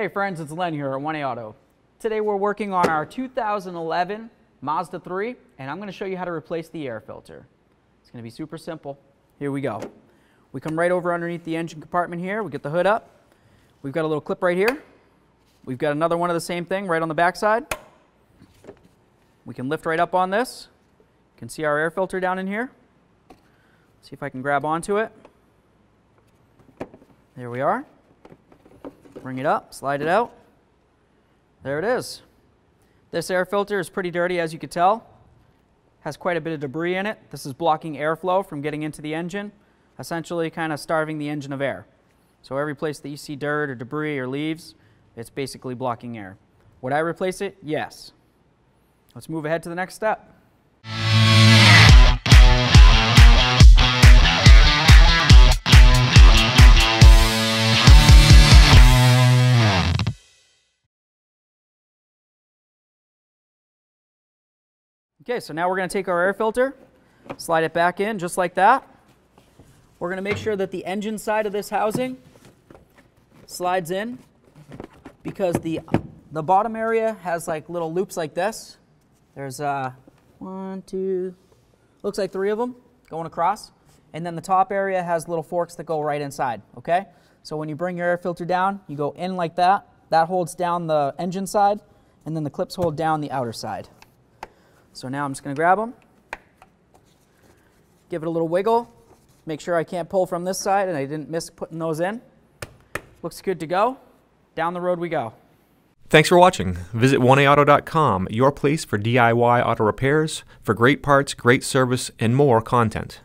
Hey friends, it's Len here at 1A Auto. Today we're working on our 2011 Mazda 3 and I'm going to show you how to replace the air filter. It's going to be super simple. Here we go. We come right over underneath the engine compartment here. We get the hood up. We've got a little clip right here. We've got another one of the same thing right on the back side. We can lift right up on this. You can see our air filter down in here. See if I can grab onto it. There we are. Bring it up, slide it out. There it is. This air filter is pretty dirty, as you can tell. Has quite a bit of debris in it. This is blocking airflow from getting into the engine, essentially kind of starving the engine of air. So every place that you see dirt or debris or leaves, it's basically blocking air. Would I replace it? Yes. Let's move ahead to the next step. Okay, so now we're going to take our air filter, slide it back in just like that. We're going to make sure that the engine side of this housing slides in because the bottom area has like little loops like this. There's one, two, looks like 3 of them going across. And then the top area has little forks that go right inside, okay? So when you bring your air filter down, you go in like that. That holds down the engine side, and then the clips hold down the outer side. So now I'm just going to grab them, give it a little wiggle, make sure I can't pull from this side and I didn't miss putting those in. Looks good to go. Down the road we go. Thanks for watching. Visit 1AAuto.com, your place for DIY auto repairs, for great parts, great service, and more content.